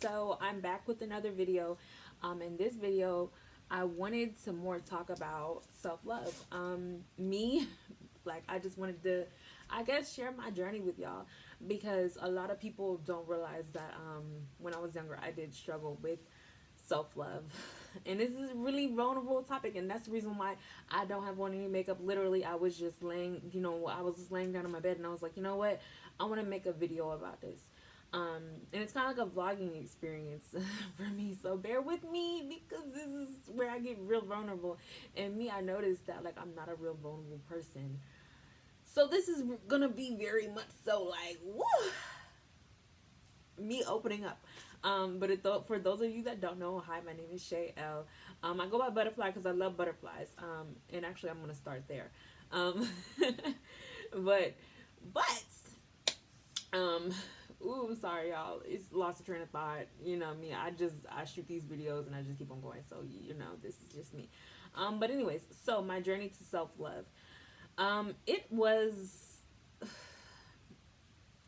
So I'm back with another video. In this video, I wanted to more talk about self-love. Me, like I just wanted to, I guess, share my journey with y'all because a lot of people don't realize that when I was younger, I did struggle with self-love. And this is a really vulnerable topic, and that's the reason why I don't have on any makeup. Literally, I was just laying, I was just laying down in my bed, and I was like, you know what, I want to make a video about this. And it's kind of like a vlogging experience for me. So bear with me because this is where I get real vulnerable. And me, I noticed that like I'm not a real vulnerable person. So this is gonna be very much so like woo, me opening up. But for those of you that don't know, hi, my name is Shay L. I go by Butterfly because I love butterflies. And actually, I'm gonna start there. Um, but but um, ooh, I'm sorry, y'all. It's lost a train of thought. You know me. I shoot these videos and I just keep on going. So this is just me. But anyways, so my journey to self love. It was.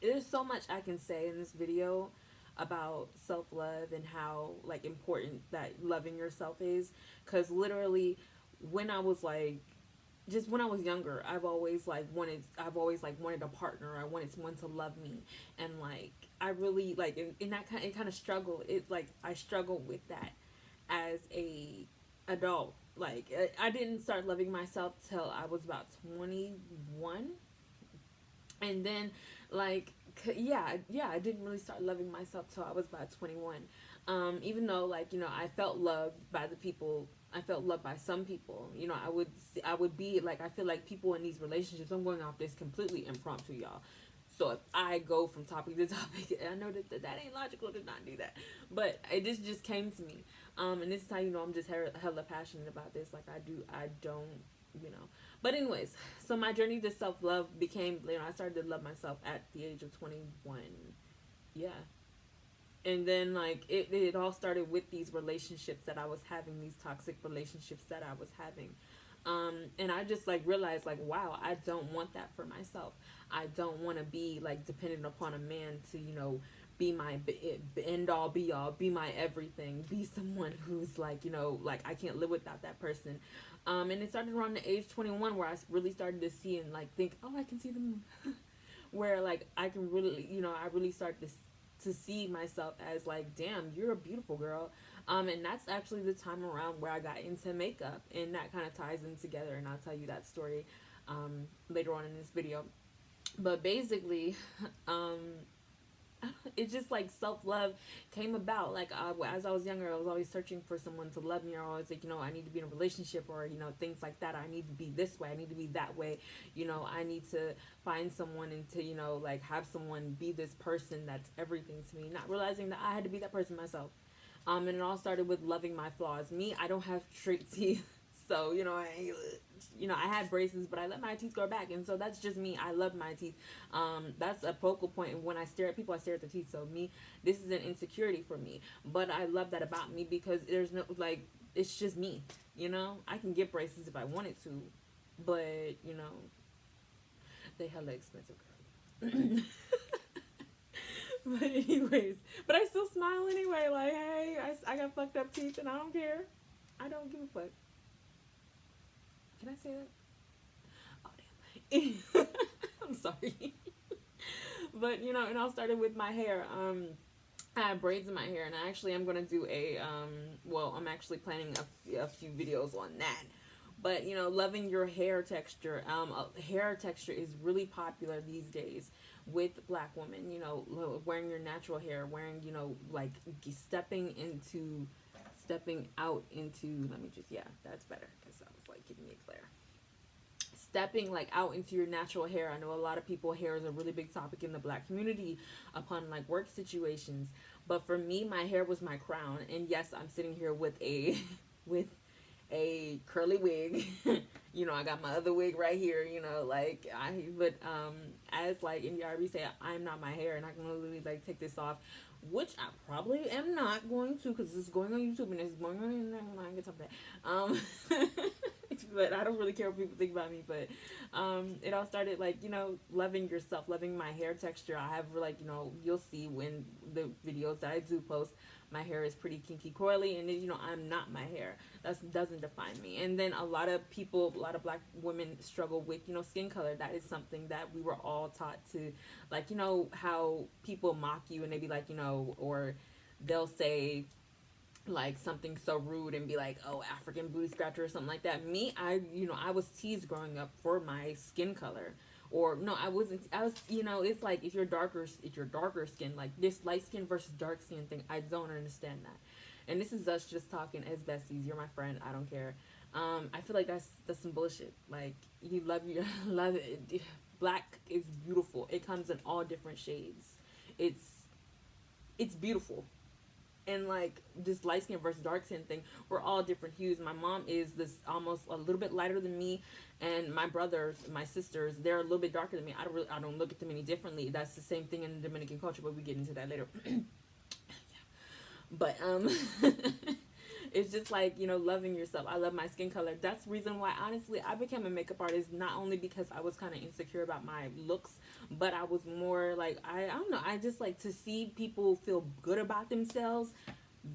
There's so much I can say in this video about self love and how like important that loving yourself is. Cause literally, when I was like just when I was younger, I've always like wanted a partner. I wanted someone to love me, and like I really like in that kind of struggle. It's like I struggled with that as a adult. Like I didn't start loving myself till I was about 21, and then like yeah, I didn't really start loving myself till I was about 21. Even though like I felt loved by the people, I felt loved by some people. I would be like, I feel like people in these relationships, I'm going off this completely impromptu, y'all. So if I go from topic to topic, I know that ain't logical to not do that, but it just came to me. And this is how I'm just hella passionate about this. Like I don't, you know. But anyways, so my journey to self love became, I started to love myself at the age of 21. Yeah. And then like it all started with these relationships that I was having, these toxic relationships that I was having. And I just like realized like, wow, I don't want that for myself. I don't want to be like dependent upon a man to be my end all be all, be my everything, be someone who's like like I can't live without that person. And it started around the age 21 where I really started to see and like think, oh, I can see the moon. Where like I can really I really started to see myself as like, damn, you're a beautiful girl. And that's actually the time around where I got into makeup, and that kind of ties in together, and I'll tell you that story later on in this video. But basically, um, it just like self love came about. Like as I was younger, I was always searching for someone to love me. Or always like, I need to be in a relationship, or things like that. I need to be this way. I need to be that way. I need to find someone and to like have someone be this person that's everything to me. Not realizing that I had to be that person myself. And it all started with loving my flaws. Me, I don't have straight teeth. So, I had braces, but I let my teeth grow back. And so that's just me. I love my teeth. That's a focal point. And when I stare at people, I stare at the teeth. So me, this is an insecurity for me. But I love that about me because there's no, like, it's just me. I can get braces if I wanted to. But, they hella expensive, girl. But anyways, but I still smile anyway. Like, hey, I got fucked up teeth and I don't care. I don't give a fuck. Can I say that? Oh damn. I'm sorry. But it all started with my hair. I have braids in my hair, and I actually am gonna do well, I'm actually planning a few videos on that. But loving your hair texture. Hair texture is really popular these days with Black women. Wearing your natural hair, wearing like stepping out into. Let me just, yeah, that's better because I was like giving me a glare. Stepping like out into your natural hair. I know a lot of people, hair is a really big topic in the Black community upon like work situations. But for me, my hair was my crown. And yes, I'm sitting here with a with a curly wig. I got my other wig right here, as like in the RB say, I'm not my hair, and I can literally like take this off, which I probably am not going to because this is going on YouTube and it's going on, and I get something. but I don't really care what people think about me. But it all started like, you know, loving yourself, loving my hair texture. I have like, you know, you'll see when the videos that I do post, my hair is pretty kinky coily, and then, you know, I'm not my hair. That doesn't define me. And then a lot of people, a lot of black women struggle with, you know, skin color. That is something that we were all taught to, like, you know, how people mock you and they be like, you know, or they'll say like something so rude and be like, oh, African booty scratcher or something like that. Me, you know, I was teased growing up for my skin color. Or no, I wasn't. I was, you know, it's like if you're darker skin, like this light skin versus dark skin thing. I don't understand that. And this is us just talking as besties. You're my friend. I don't care. I feel like that's some bullshit. Like you love your love it. Black is beautiful. It comes in all different shades. It's it's beautiful. And like this light skin versus dark skin thing, we're all different hues. My mom is this almost a little bit lighter than me, and my brothers, my sisters, they're a little bit darker than me. I don't look at them any differently. That's the same thing in the Dominican culture, but we get into that later. But it's just like, you know, loving yourself. I love my skin color. That's the reason why honestly I became a makeup artist, not only because I was kind of insecure about my looks, but I was more like I don't know, I just like to see people feel good about themselves.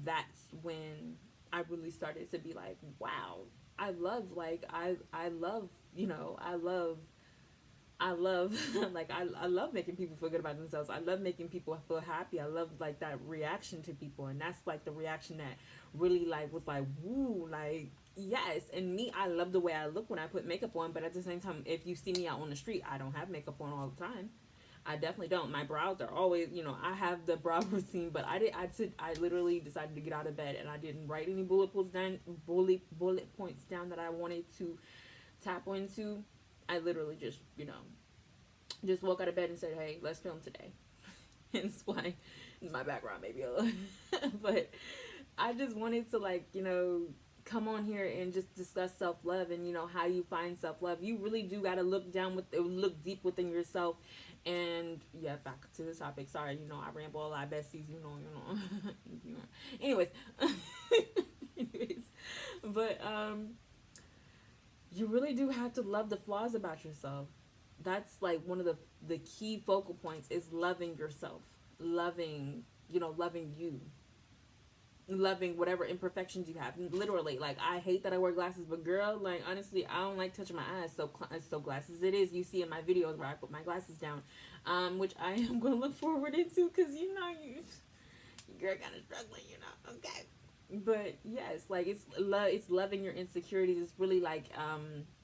That's when I really started to be like, wow, I love like I love, you know, I love like I love making people feel good about themselves. I love making people feel happy. I love like that reaction to people, and that's like the reaction that really like was like woo, like yes. And me, I love the way I look when I put makeup on, but at the same time, if you see me out on the street, I don't have makeup on all the time. I definitely don't. My brows are always, you know, I have the brow routine, but I literally decided to get out of bed and I didn't write any bullet points down that I wanted to tap into. I literally just, you know, just woke out of bed and said, hey, let's film today. Hence why my background maybe a little. But I just wanted to, like, you know, come on here and just discuss self-love and, you know, how you find self-love. You really do got to look deep within yourself. And yeah, back to the topic. Sorry, you know, I ramble a lot. Besties, you know. Anyways. Anyways. But you really do have to love the flaws about yourself. That's like one of the key focal points is loving yourself, loving, you know, loving you, loving whatever imperfections you have. Literally, like I hate that I wear glasses, but girl, like honestly, I don't like touching my eyes. So glasses it is. You see in my videos where I put my glasses down, which I am going to look forward into because you know you're kind of struggling, you know. Okay. But yes, like it's loving your insecurities. It's really like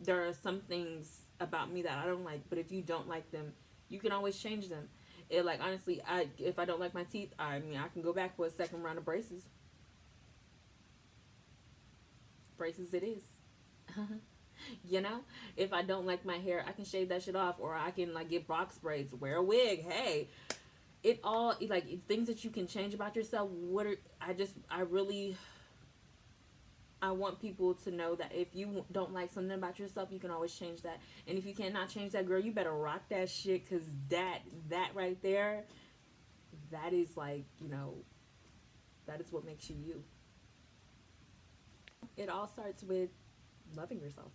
there are some things about me that I don't like, but if you don't like them, you can always change them. It like honestly, if I don't like my teeth, I mean I can go back for a second round of braces. Braces it is. You know, if I don't like my hair, I can shave that shit off, or I can like get box braids, wear a wig. Hey, it all like things that you can change about yourself. I really I want people to know that if you don't like something about yourself, you can always change that. And if you cannot change that, girl, you better rock that shit, because that right there, that is like, you know, that is what makes you you. It all starts with loving yourself.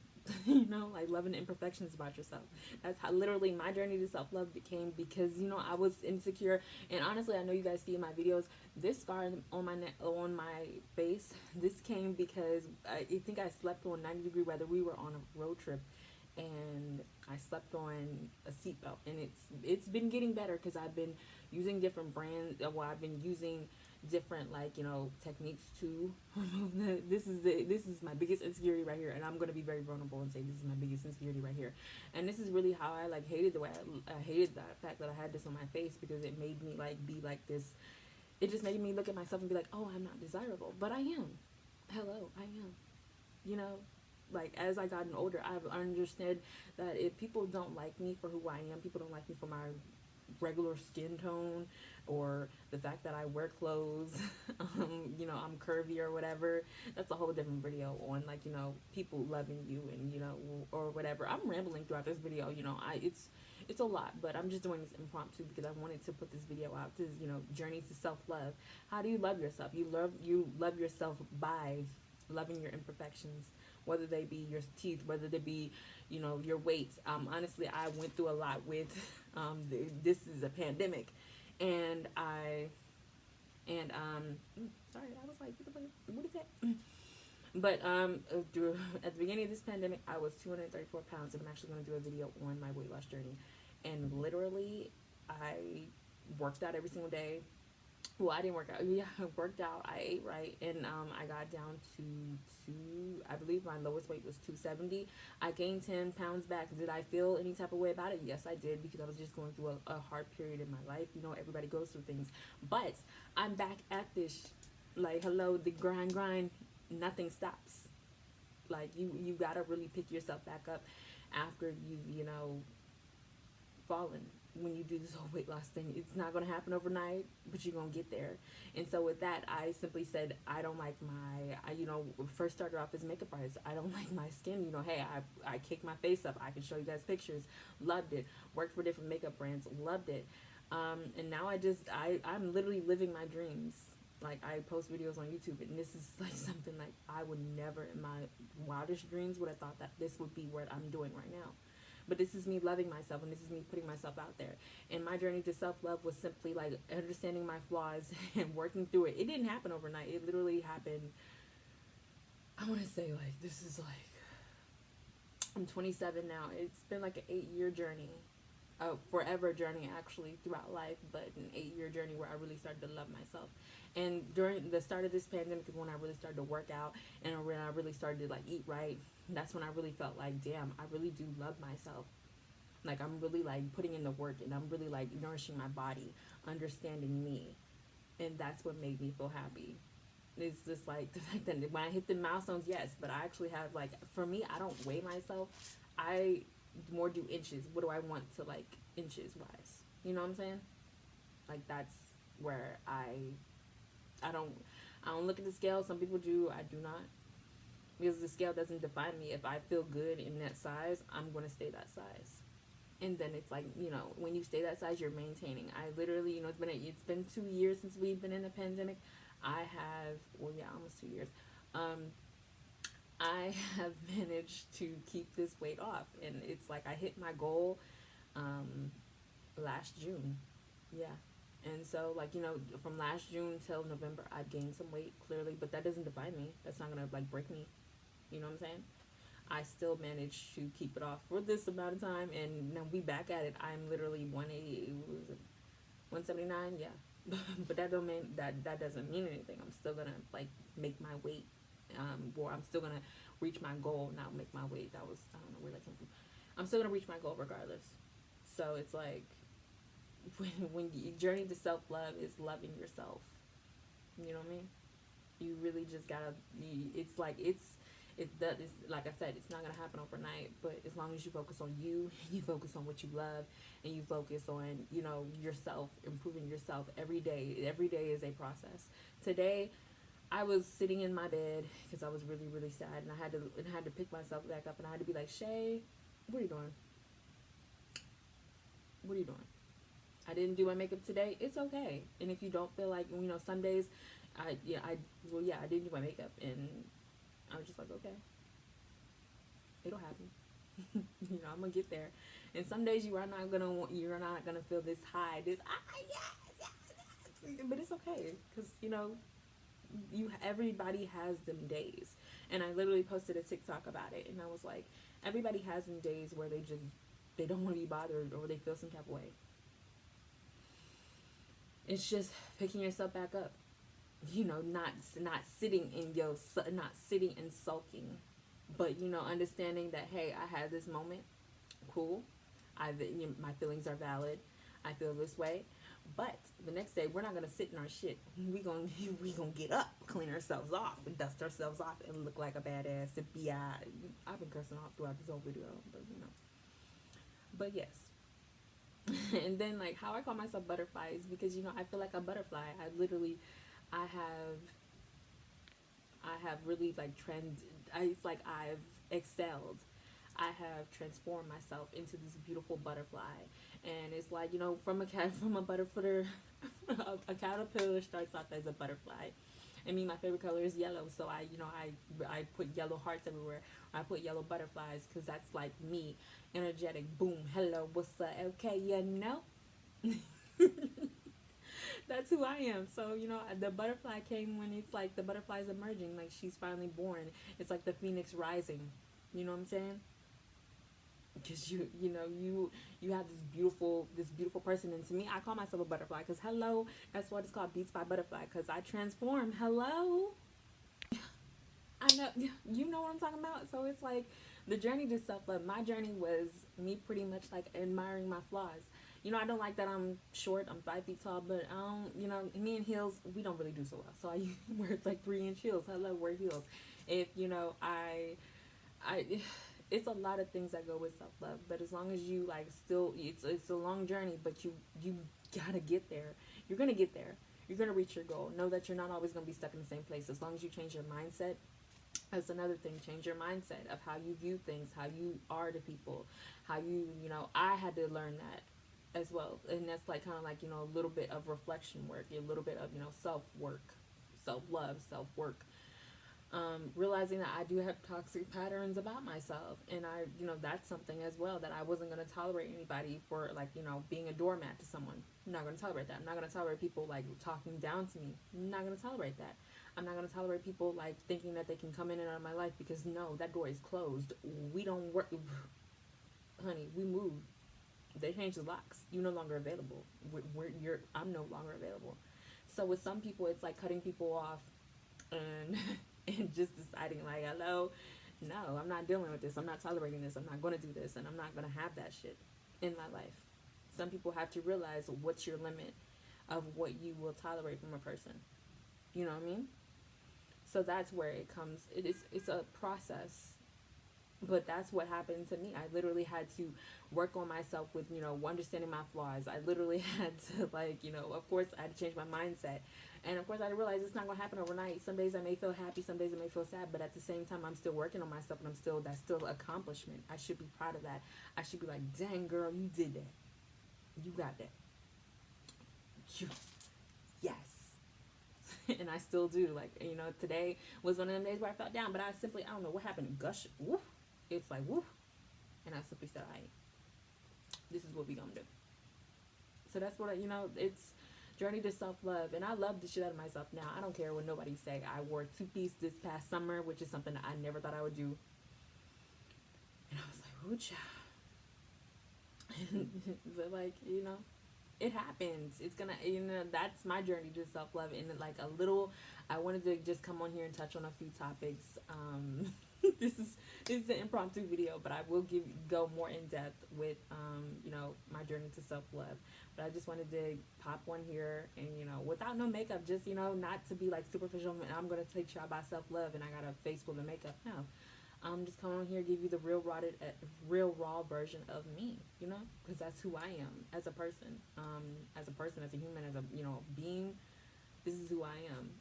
You know, like loving the imperfections about yourself. That's how literally my journey to self love became, because you know I was insecure, and honestly, I know you guys see in my videos this scar on my neck, on my face. This came because I think I slept on 90-degree weather. We were on a road trip, and I slept on a seatbelt, and it's been getting better because I've been using different brands. Well, I've been using different like, you know, techniques to remove this is my biggest insecurity right here, and I'm going to be very vulnerable and say this is my biggest insecurity right here. And this is really how I like hated the way I hated that fact that I had this on my face, because it made me like be like this. It just made me look at myself and be like, oh, I'm not desirable, but I am. Hello, I am. You know, like as I gotten older, I've understood that if people don't like me for who I am, people don't like me for my regular skin tone, or the fact that I wear clothes, you know, I'm curvy or whatever. That's a whole different video on like, you know, people loving you and, you know, or whatever. I'm rambling throughout this video, you know, it's a lot, but I'm just doing this impromptu because I wanted to put this video out. This, you know, journey to self-love. How do you love yourself? You love yourself by loving your imperfections, whether they be your teeth, whether they be, you know, your weight. Honestly, I went through a lot with this is a pandemic, and sorry, I was like, what is that? But at the beginning of this pandemic, I was 234 pounds, and I'm actually going to do a video on my weight loss journey. And literally, I worked out every single day. Well, I didn't work out. Yeah, I worked out. I ate right, and I got down to two. I believe my lowest weight was 270. I gained 10 pounds back. Did I feel any type of way about it? Yes, I did, because I was just going through a hard period in my life. You know, everybody goes through things, but I'm back at this. Like, hello, the grind. Nothing stops. Like, you gotta really pick yourself back up after you've, you know, fallen. When you do this whole weight loss thing, it's not going to happen overnight, but you're going to get there. And so with that, I simply said, I don't like you know, first started off as makeup artist. I don't like my skin. You know, hey, I kicked my face up. I can show you guys pictures. Loved it. Worked for different makeup brands. Loved it. And now I'm literally living my dreams. Like, I post videos on YouTube, and this is like something like I would never in my wildest dreams would have thought that this would be what I'm doing right now. But this is me loving myself, and this is me putting myself out there. And my journey to self-love was simply like understanding my flaws and working through it. It didn't happen overnight. It literally happened, I want to say, like, this is like, I'm 27 now. It's been like an 8-year journey. A forever journey, actually, throughout life, but an 8-year journey where I really started to love myself. And during the start of this pandemic is when I really started to work out, and when I really started to like eat right. That's when I really felt like, damn, I really do love myself. Like, I'm really like putting in the work, and I'm really like nourishing my body, understanding me. And that's what made me feel happy. It's just like the fact that when I hit the milestones, yes, but I actually have, like, for me, I don't weigh myself. I more do inches. What do I want to, like, inches wise? You know what I'm saying? Like, that's where I don't look at the scale. Some people do. I do not, because the scale doesn't define me. If I feel good in that size, I'm going to stay that size. And then it's like, you know, when you stay that size, you're maintaining. I literally, you know, it's been 2 years since we've been in the pandemic. I have, well, yeah, almost 2 years. I have managed to keep this weight off, and it's like I hit my goal last June. Yeah. And so, like, you know, from last June till November, I gained some weight, clearly, but that doesn't define me. That's not gonna, like, break me. You know what I'm saying? I still managed to keep it off for this amount of time, and now we back at it. I'm literally 180, what was it, 179? Yeah. But that don't mean that doesn't mean anything. I'm still gonna, like, make my weight, or I'm still gonna reach my goal, not make my weight. That was, I don't know where that came from. I'm still gonna reach my goal regardless. So it's like, when you journey to self-love is loving yourself. You know what I mean? You really just gotta, it's like, like I said, it's not gonna happen overnight, but as long as you focus on you, you focus on what you love, and you focus on, you know, yourself, improving yourself every day is a process. Today, I was sitting in my bed because I was really, really sad, and I had to pick myself back up, and I had to be like, Shay, what are you doing? What are you doing? I didn't do my makeup today. It's okay. And if you don't feel like, you know, some days, I didn't do my makeup, and I was just like, okay, it'll happen. You know, I'm gonna get there. And some days you're not gonna feel this high, yes, but it's okay, because, you know, everybody has them days. And I literally posted a TikTok about it, and I was like, everybody has them days where they don't want to be bothered, or they feel some type of way. It's just picking yourself back up, you know, not sitting and sulking, but, you know, understanding that, hey, I had this moment, cool, my feelings are valid, I feel this way, but the next day we're not gonna sit in our shit. we gonna get up, clean ourselves off, and dust ourselves off, and look like a badass. I've been cursing off throughout this whole video, but, you know, but yes. And then, like, how I call myself butterfly is because, you know, I feel like a butterfly. I have really, like, it's like I've excelled. I have transformed myself into this beautiful butterfly. And it's like, you know, from a butterfly, a caterpillar starts off as a butterfly. And me, my favorite color is yellow, so I put yellow hearts everywhere. I put yellow butterflies because that's like me, energetic. Boom, hello, what's up? Okay, that's who I am. So the butterfly came when it's like the butterfly's emerging, like she's finally born. It's like the phoenix rising. You know what I'm saying? Because you have this beautiful person, and to me, I call myself a butterfly because hello, that's what it's called, Beats by Butterfly, because I transform. Hello, I know you know what I'm talking about. So it's like the journey to self love. My journey was me pretty much like admiring my flaws. I don't like that I'm short. I'm 5 feet tall, but I don't. Me and heels, we don't really do so well. So I wear like 3 inch heels. Hello, wear heels. If I it's a lot of things that go with self love, but as long as you like still, it's a long journey, but you gotta get there. You're gonna get there. You're gonna reach your goal. Know that you're not always gonna be stuck in the same place. As long as you change your mindset, that's another thing. Change your mindset of how you view things, how you are to people, how I had to learn that as well, and that's like kind of like a little bit of reflection work, a little bit of self work, self love, self work, realizing that I do have toxic patterns about myself, and that's something as well that I wasn't going to tolerate anybody for, like, being a doormat to someone. I'm not going to tolerate that. I'm not going to tolerate people like talking down to me. I'm not going to tolerate that. I'm not going to tolerate people like thinking that they can come in and out of my life, because no, that door is closed. We don't work, honey. We moved. They changed the locks. You're no longer available. I'm no longer available. So with some people, it's like cutting people off, and and just deciding like, hello, no, I'm not dealing with this. I'm not tolerating this. I'm not going to do this, and I'm not going to have that shit in my life. Some people have to realize what's your limit of what you will tolerate from a person. You know what I mean? So that's where it comes. It's a process, but that's what happened to me. I literally had to work on myself with understanding my flaws. I literally had to, like, of course I had to change my mindset, and of course I realized it's not going to happen overnight. Some days I may feel happy, some days I may feel sad, but at the same time I'm still working on myself, and that's still accomplishment. I should be proud of that. I should be like, dang girl, you did that. You got that. Yes. And I still do. Like, today was one of them days where I felt down, but I don't know what happened. Gush, woof. It's like, woof. And I simply said, all right, this is what we gonna do. So that's what it's journey to self-love. And I love the shit out of myself now. I don't care what nobody say. I wore a 2-piece this past summer, which is something that I never thought I would do. And I was like, ooh, child. But like, it happens. It's gonna, that's my journey to self-love. And like I wanted to just come on here and touch on a few topics. this is an impromptu video, but I will go more in depth with my journey to self-love. But I just wanted to pop one here, and without no makeup, just not to be like superficial, and I'm gonna teach y'all about self-love and I got a face full of makeup. No, I'm just coming on here, give you the real raw version of me, because that's who I am as a person, as a human, as a being. This is who I am,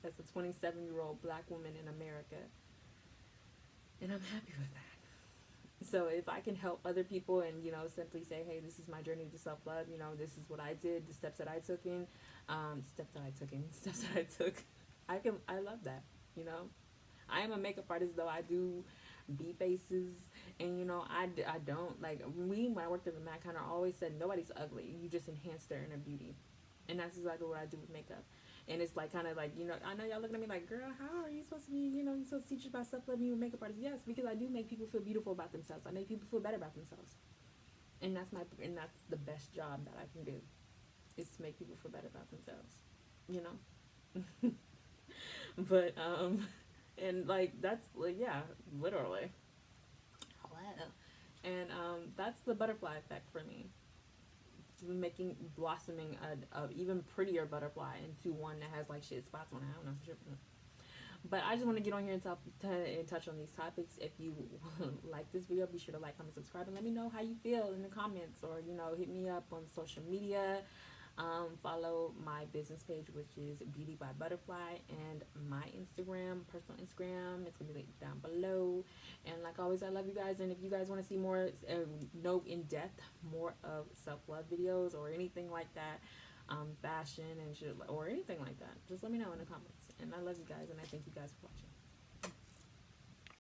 as a 27-year-old black woman in America, and I'm happy with that. So if I can help other people and simply say, hey, this is my journey to self-love, this is what I did, the steps that I took, I love that. I am a makeup artist, though. I do bee faces, and I don't like, when I worked at the Mac Counter, I always said nobody's ugly. You just enhance their inner beauty, and that's exactly what I do with makeup. And it's like kind of like, I know y'all looking at me like, girl, how are you supposed to be, you're supposed to teach about self-love, you makeup artist? Yes, because I do make people feel beautiful about themselves. I make people feel better about themselves, and that's the best job that I can do, is to make people feel better about themselves. But and like that's like, yeah, literally. Wow. And that's the butterfly effect for me, blossoming a even prettier butterfly into one that has like shit spots on it. I don't know for sure. But I just want to get on here and touch on these topics. If you like this video, be sure to like, comment, subscribe, and let me know how you feel in the comments, or hit me up on social media. Follow my business page, which is Beauty by Butterfly, and my Instagram, personal Instagram. It's gonna be linked down below. And like always, I love you guys. And if you guys want to see more, in depth, more of self-love videos or anything like that, fashion and shit or anything like that, just let me know in the comments. And I love you guys, and I thank you guys for watching.